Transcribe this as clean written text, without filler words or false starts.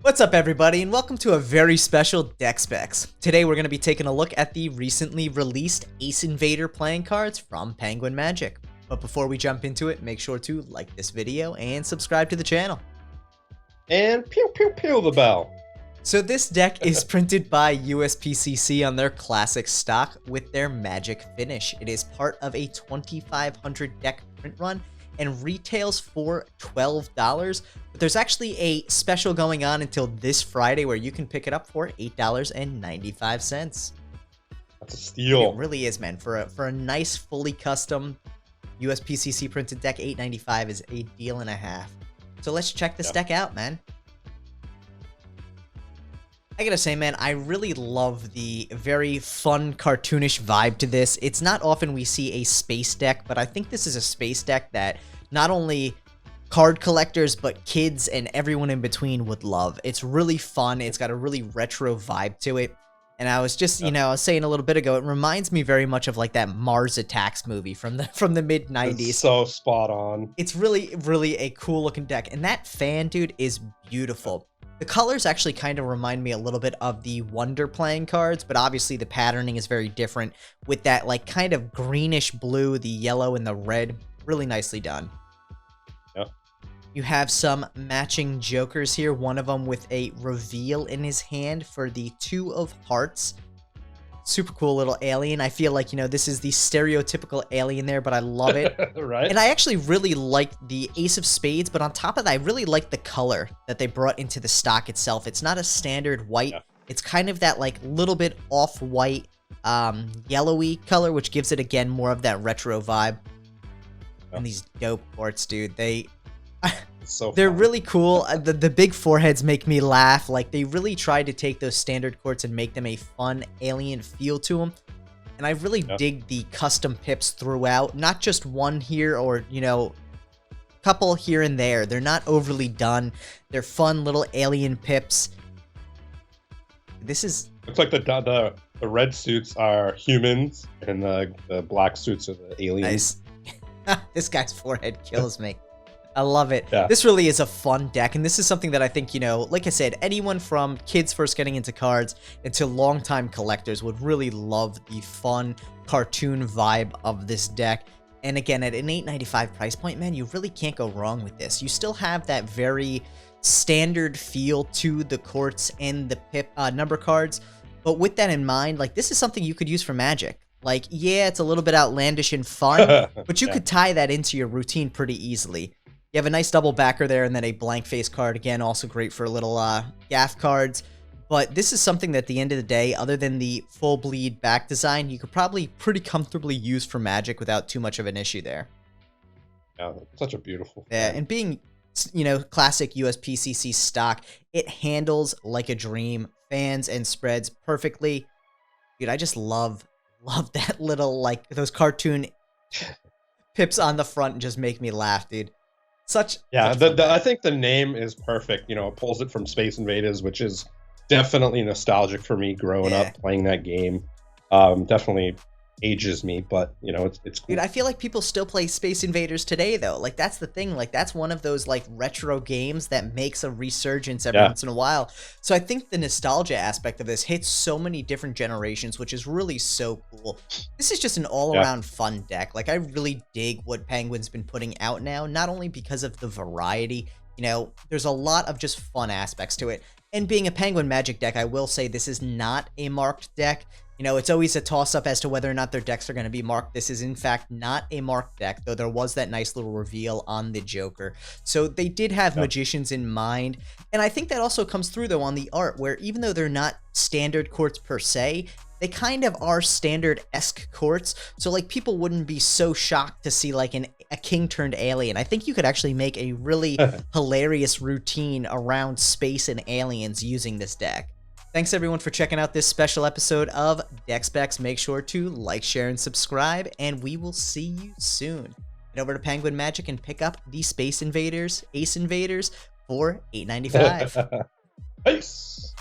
What's up everybody and welcome to a very special Deck Specs. Today we're going to be taking a look at the recently released Ace Invader playing cards from Penguin Magic. But before we jump into it, make sure to like this video and subscribe to the channel. And pew pew pew the bell. So this deck is printed by USPCC on their classic stock with their magic finish. It is part of a 2,500 deck print run and retails for $12, but there's actually a special going on until this Friday where you can pick it up for $8.95. That's a steal. It really is, man. For a nice, fully custom USPCC printed deck, $8.95 is a deal and a half. So let's check this deck out, man. I gotta say, man, I really love the very fun, cartoonish vibe to this. It's not often we see a space deck, but I think this is a space deck that not only card collectors, but kids and everyone in between would love. It's really fun. It's got a really retro vibe to it. And I was just, I was saying a little bit ago, it reminds me very much of like that Mars Attacks movie from the mid-90s. It's so spot on. It's really, really a cool looking deck. And that fan, dude, is beautiful. The colors actually kind of remind me a little bit of the Wonder playing cards, but obviously the patterning is very different with that like kind of greenish blue, the yellow and the red. Really nicely done. Yep. You have some matching jokers here, one of them with a reveal in his hand for the Two of Hearts. Super cool little alien. I feel like, this is the stereotypical alien there, but I love it. Right. And I actually really like the Ace of Spades, but on top of that, I really like the color that they brought into the stock itself. It's not a standard white. Yeah. It's kind of that like little bit off-white, yellowy color, which gives it, again, more of that retro vibe. Yeah. And these dope quartz, dude. They're really cool. The big foreheads make me laugh. Like, they really tried to take those standard quartz and make them a fun alien feel to them. And I really dig the custom pips throughout. Not just one here or, couple here and there. They're not overly done. They're fun little alien pips. This is... Looks like the red suits are humans and the black suits are the aliens. Nice. This guy's forehead kills me. I love it. Yeah. This really is a fun deck, and this is something that I think, like I said, anyone from kids first getting into cards into longtime collectors would really love the fun cartoon vibe of this deck. And again, at an $8.95 price point, man, you really can't go wrong with this. You still have that very standard feel to the quartz and the pip number cards, but with that in mind, like, this is something you could use for Magic. Like, yeah, it's a little bit outlandish and fun, but you could tie that into your routine pretty easily. You have a nice double backer there, and then a blank face card. Again, also great for little gaff cards. But this is something that at the end of the day, other than the full bleed back design, you could probably pretty comfortably use for Magic without too much of an issue there. Yeah, such a beautiful thing. Yeah, and being, classic USPCC stock, it handles like a dream. Fans and spreads perfectly. Dude, I just love that little, like, those cartoon pips on the front just make me laugh, dude. I think the name is perfect. It pulls it from Space Invaders, which is definitely nostalgic for me growing up playing that game. Definitely ages me, but it's cool. Dude, I feel like people still play Space Invaders today, though. Like, that's the thing. Like, that's one of those like retro games that makes a resurgence every once in a while. So I think the nostalgia aspect of this hits so many different generations, which is really so cool. This is just an all-around fun deck. Like, I really dig what Penguin's been putting out now, not only because of the variety. There's a lot of just fun aspects to it. And being a Penguin Magic deck, I will say this is not a marked deck. It's always a toss-up as to whether or not their decks are going to be marked. This is, in fact, not a marked deck, though there was that nice little reveal on the Joker. So they did have magicians in mind. And I think that also comes through, though, on the art, where even though they're not standard quartz per se, they kind of are standard-esque quartz. So, like, people wouldn't be so shocked to see, like, a king-turned alien. I think you could actually make a really hilarious routine around space and aliens using this deck. Thanks everyone for checking out this special episode of Deck Specs. Make sure to like, share, and subscribe, and we will see you soon. Head over to Penguin Magic and pick up the Space Invaders, Ace Invaders for $8.95. Peace.